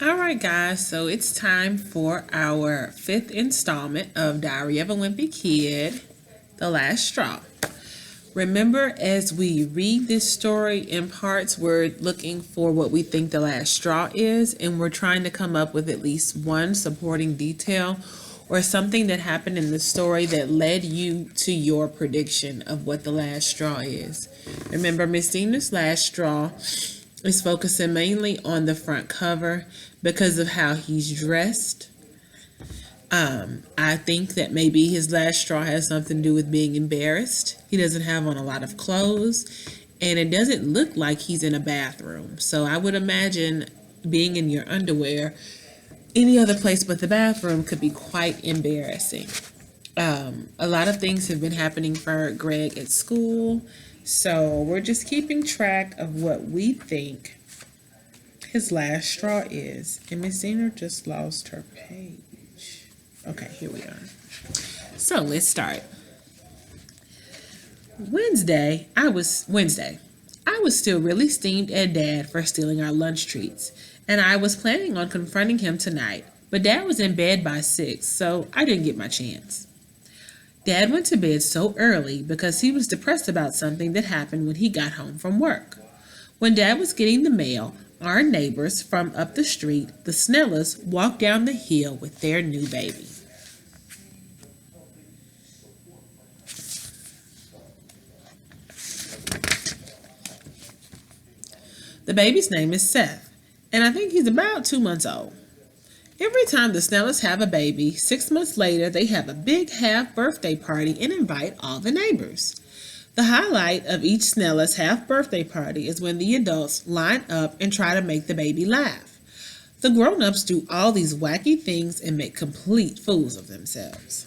All right, guys, so it's time for our fifth installment of Diary of a Wimpy Kid, The Last Straw. Remember, as we read this story in parts, we're looking for what we think the last straw is, and we're trying to come up with at least one supporting detail or something that happened in the story that led you to your prediction of what the last straw is. Remember, Miss Dina's last straw is focusing mainly on the front cover because of how he's dressed. I think that maybe his last straw has something to do with being embarrassed. He doesn't have on a lot of clothes, and it doesn't look like he's in a bathroom. So I would imagine being in your underwear any other place but the bathroom could be quite embarrassing. A lot of things have been happening for Greg at school, so we're just keeping track of what we think his last straw is. And Miss Zena just lost her page. Okay, here we are. So let's start. Wednesday. I was still really steamed at Dad for stealing our lunch treats, and I was planning on confronting him tonight, but Dad was in bed by 6, so I didn't get my chance. Dad went to bed so early because he was depressed about something that happened when he got home from work. When Dad was getting the mail, our neighbors from up the street, the Snellas, walked down the hill with their new baby. The baby's name is Seth, and I think he's about 2 months old. Every time the Snellas have a baby, 6 months later they have a big half birthday party and invite all the neighbors. The highlight of each Snella's half birthday party is when the adults line up and try to make the baby laugh. The grown-ups do all these wacky things and make complete fools of themselves.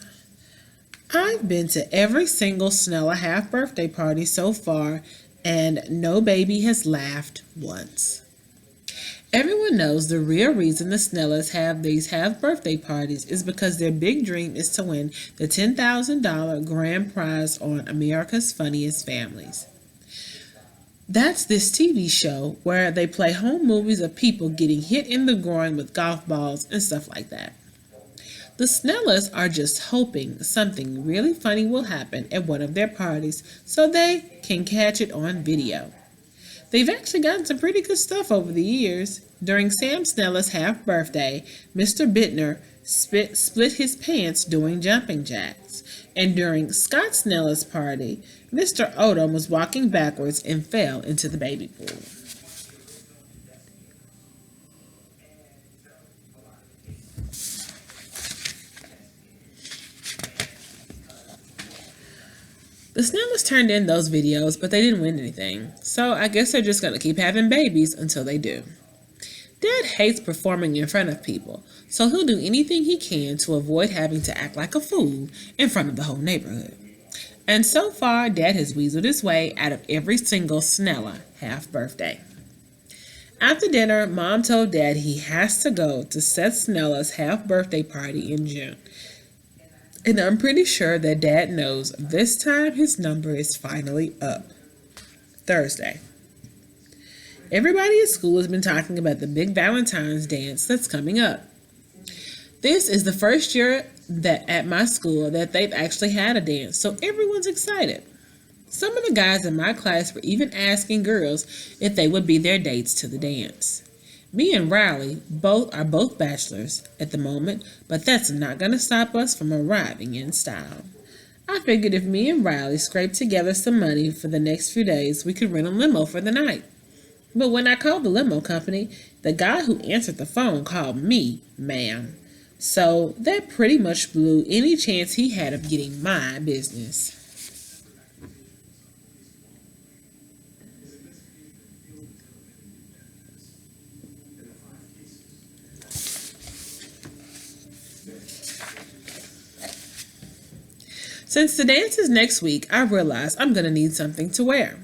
I've been to every single Snella half birthday party so far, and no baby has laughed once. Everyone knows the real reason the Snellas have these half birthday parties is because their big dream is to win the $10,000 grand prize on America's Funniest Families. That's this TV show where they play home movies of people getting hit in the groin with golf balls and stuff like that. The Snellas are just hoping something really funny will happen at one of their parties so they can catch it on video. They've actually gotten some pretty good stuff over the years. During Sam Snella's half birthday, Mr. Bittner split his pants doing jumping jacks. And during Scott Snella's party, Mr. Odom was walking backwards and fell into the baby pool. The Snellas turned in those videos, but they didn't win anything. So I guess they're just going to keep having babies until they do. Dad hates performing in front of people, so he'll do anything he can to avoid having to act like a fool in front of the whole neighborhood. And so far, Dad has weaseled his way out of every single Snella half birthday. After dinner, Mom told Dad he has to go to Seth Snella's half birthday party in June. And I'm pretty sure that Dad knows this time his number is finally up. Thursday. Everybody at school has been talking about the big Valentine's dance that's coming up. This is the first year that at my school that they've actually had a dance, so everyone's excited. Some of the guys in my class were even asking girls if they would be their dates to the dance. Me and Riley are both bachelors at the moment, but that's not going to stop us from arriving in style. I figured if me and Riley scraped together some money for the next few days, we could rent a limo for the night. But when I called the limo company, the guy who answered the phone called me ma'am. So that pretty much blew any chance he had of getting my business. Since the dance is next week, I realized I'm going to need something to wear.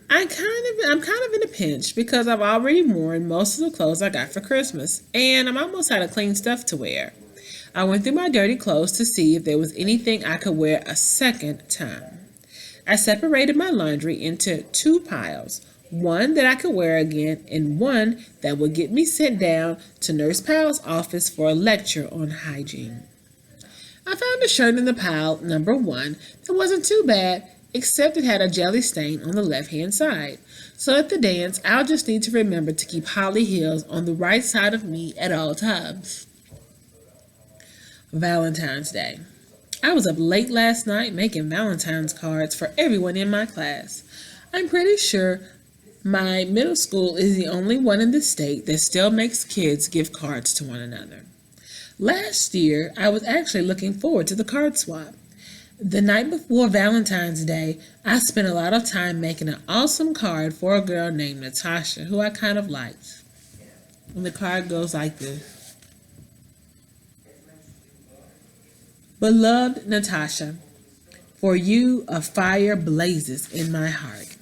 I'm kind of in a pinch because I've already worn most of the clothes I got for Christmas, and I'm almost out of clean stuff to wear. I went through my dirty clothes to see if there was anything I could wear a second time. I separated my laundry into 2 piles, one that I could wear again, and one that would get me sent down to Nurse Powell's office for a lecture on hygiene. I found a shirt in the pile, number 1, that wasn't too bad, except it had a jelly stain on the left-hand side. So at the dance, I'll just need to remember to keep Holly Hills on the right side of me at all times. Valentine's Day. I was up late last night making Valentine's cards for everyone in my class. I'm pretty sure my middle school is the only one in the state that still makes kids give cards to one another. Last year, I was actually looking forward to the card swap. The night before Valentine's Day, I spent a lot of time making an awesome card for a girl named Natasha, who I kind of liked. And the card goes like this. Beloved Natasha, for you a fire blazes in my heart,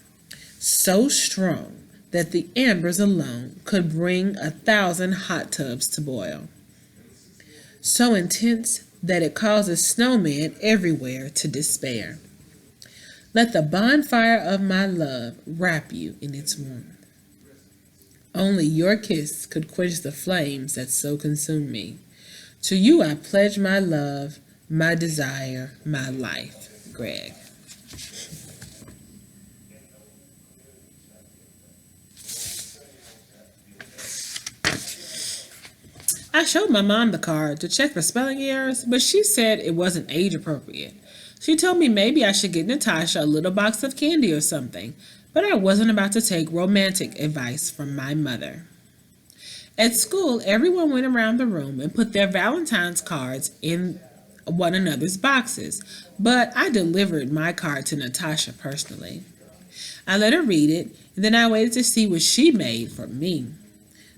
so strong that the embers alone could bring 1,000 hot tubs to boil. So intense that it causes snowmen everywhere to despair. Let the bonfire of my love wrap you in its warmth. Only your kiss could quench the flames that so consume me. To you I pledge my love, my desire, my life. Greg. I showed my mom the card to check for spelling errors, but she said it wasn't age appropriate. She told me maybe I should get Natasha a little box of candy or something, but I wasn't about to take romantic advice from my mother. At school, everyone went around the room and put their Valentine's cards in one another's boxes, but I delivered my card to Natasha personally. I let her read it, and then I waited to see what she made for me.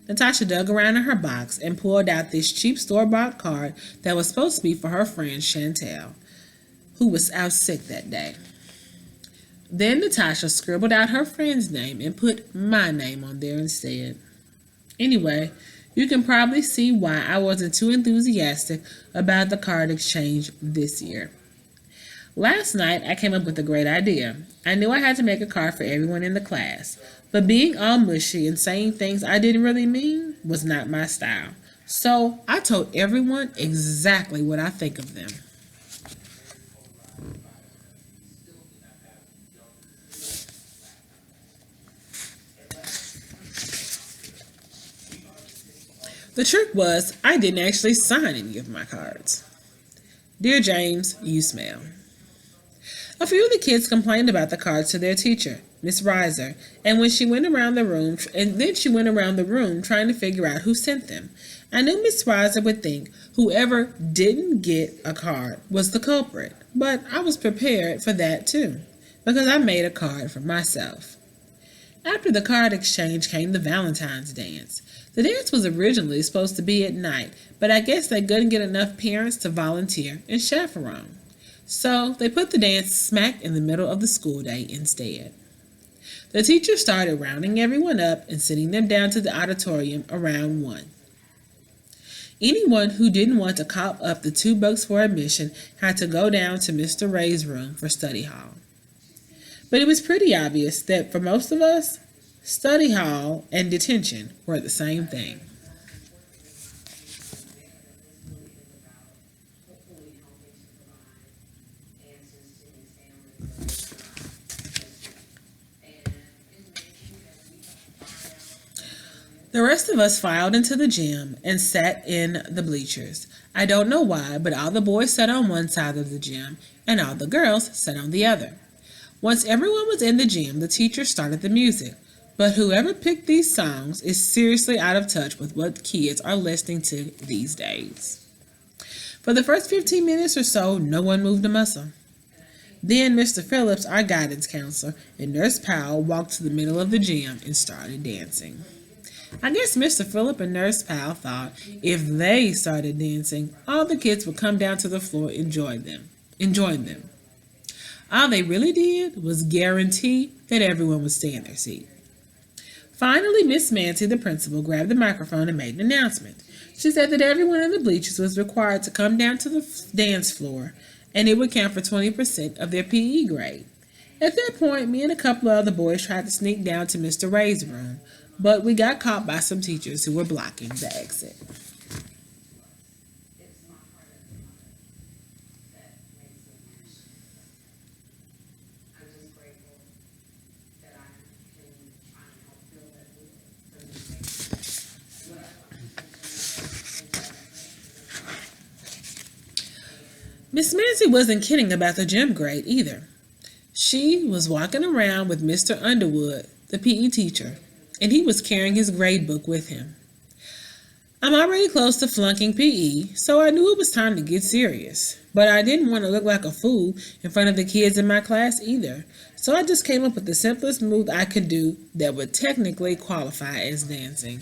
Natasha dug around in her box and pulled out this cheap store-bought card that was supposed to be for her friend Chantel, who was out sick that day. Then Natasha scribbled out her friend's name and put my name on there instead. Anyway, you can probably see why I wasn't too enthusiastic about the card exchange this year. Last night, I came up with a great idea. I knew I had to make a card for everyone in the class, but being all mushy and saying things I didn't really mean was not my style. So I told everyone exactly what I think of them. The trick was I didn't actually sign any of my cards. Dear James, you smell. A few of the kids complained about the cards to their teacher, Miss Reiser, and then she went around the room trying to figure out who sent them. I knew Miss Reiser would think whoever didn't get a card was the culprit, but I was prepared for that too, because I made a card for myself. After the card exchange came the Valentine's dance. The dance was originally supposed to be at night, but I guess they couldn't get enough parents to volunteer and chaperone. So they put the dance smack in the middle of the school day instead. The teacher started rounding everyone up and sending them down to the auditorium around 1. Anyone who didn't want to cop up the $2 for admission had to go down to Mr. Ray's room for study hall. But it was pretty obvious that for most of us, study hall and detention were the same thing. The rest of us filed into the gym and sat in the bleachers. I don't know why, but all the boys sat on one side of the gym and all the girls sat on the other. Once everyone was in the gym, the teacher started the music. But whoever picked these songs is seriously out of touch with what kids are listening to these days. For the first 15 minutes or so, no one moved a muscle. Then Mr. Phillips, our guidance counselor, and Nurse Powell walked to the middle of the gym and started dancing. I guess Mr. Phillip and Nurse Powell thought if they started dancing, all the kids would come down to the floor and join them. All they really did was guarantee that everyone would stay in their seat. Finally, Miss Mancy, the principal, grabbed the microphone and made an announcement. She said that everyone in the bleachers was required to come down to the dance floor, and it would count for 20% of their PE grade. At that point, me and a couple of other boys tried to sneak down to Mr. Ray's room, but we got caught by some teachers who were blocking the exit. Miss Mancy wasn't kidding about the gym grade either. She was walking around with Mr. Underwood, the PE teacher, and he was carrying his grade book with him. I'm already close to flunking PE, so I knew it was time to get serious. But I didn't want to look like a fool in front of the kids in my class either, so I just came up with the simplest move I could do that would technically qualify as dancing.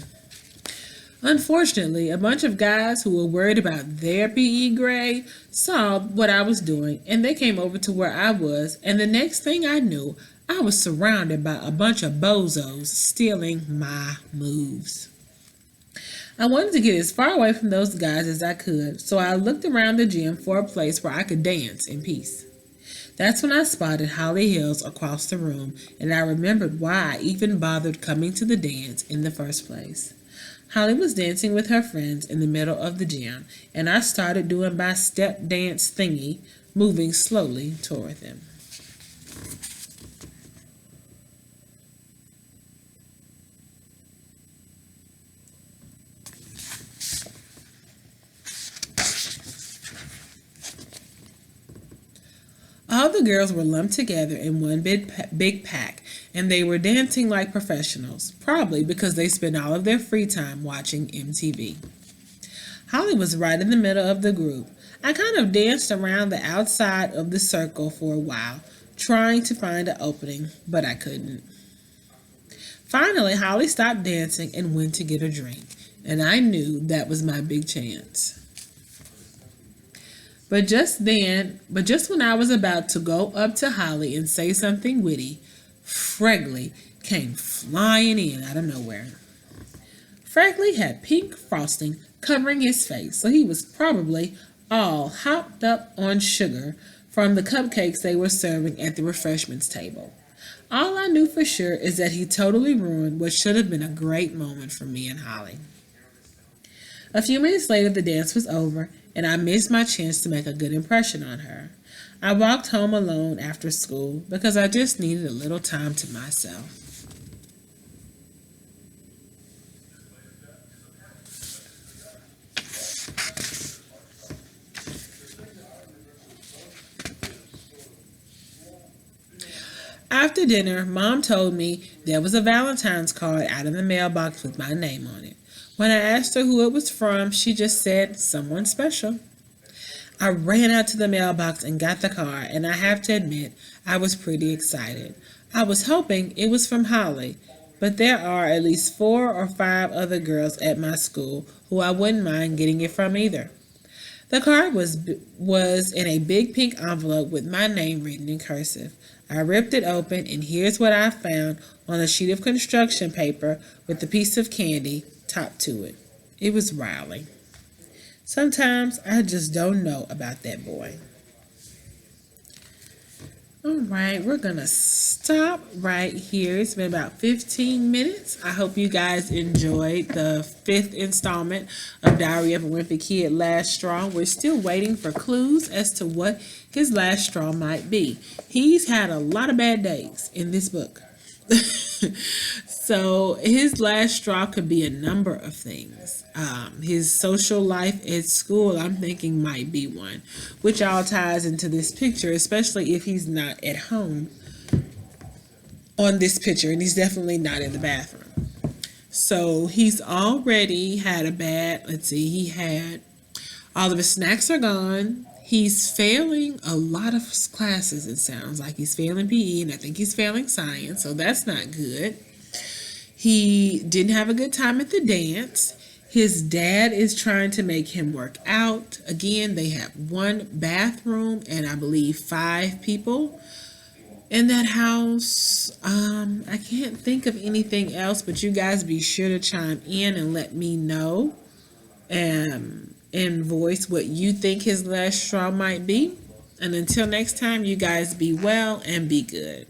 Unfortunately, a bunch of guys who were worried about their PE grade saw what I was doing, and they came over to where I was, and the next thing I knew, I was surrounded by a bunch of bozos stealing my moves. I wanted to get as far away from those guys as I could, so I looked around the gym for a place where I could dance in peace. That's when I spotted Holly Hills across the room, and I remembered why I even bothered coming to the dance in the first place. Holly was dancing with her friends in the middle of the gym, and I started doing my step dance thingy, moving slowly toward them. All the girls were lumped together in one big pack, and they were dancing like professionals, probably because they spent all of their free time watching MTV. Holly was right in the middle of the group. I kind of danced around the outside of the circle for a while, trying to find an opening, but I couldn't. Finally, Holly stopped dancing and went to get a drink, and I knew that was my big chance. But just when I was about to go up to Holly and say something witty, Fregley came flying in out of nowhere. Fregley had pink frosting covering his face, so he was probably all hopped up on sugar from the cupcakes they were serving at the refreshments table. All I knew for sure is that he totally ruined what should have been a great moment for me and Holly. A few minutes later, the dance was over, and I missed my chance to make a good impression on her. I walked home alone after school because I just needed a little time to myself. After dinner, Mom told me there was a Valentine's card out in the mailbox with my name on it. When I asked her who it was from, she just said, "Someone special." I ran out to the mailbox and got the card, and I have to admit, I was pretty excited. I was hoping it was from Holly, but there are at least 4 or 5 other girls at my school who I wouldn't mind getting it from either. The card was in a big pink envelope with my name written in cursive. I ripped it open, and here's what I found on a sheet of construction paper with a piece of candy tacked to it. It was Riley. Sometimes I just don't know about that boy. All right, we're going to stop right here. It's been about 15 minutes. I hope you guys enjoyed the 5th installment of Diary of a Wimpy Kid Last Straw. We're still waiting for clues as to what his last straw might be. He's had a lot of bad days in this book. So his last straw could be a number of things. His social life at school, I'm thinking, might be one, which all ties into this picture, especially if he's not at home on this picture, and he's definitely not in the bathroom. So he's already had he had all of his snacks are gone. He's failing a lot of classes, it sounds like. He's failing PE, and I think he's failing science, so that's not good. He didn't have a good time at the dance. His dad is trying to make him work out. Again, they have 1 bathroom and I believe 5 people in that house. I can't think of anything else, but you guys be sure to chime in and let me know and voice what you think his last straw might be. And until next time, you guys be well and be good.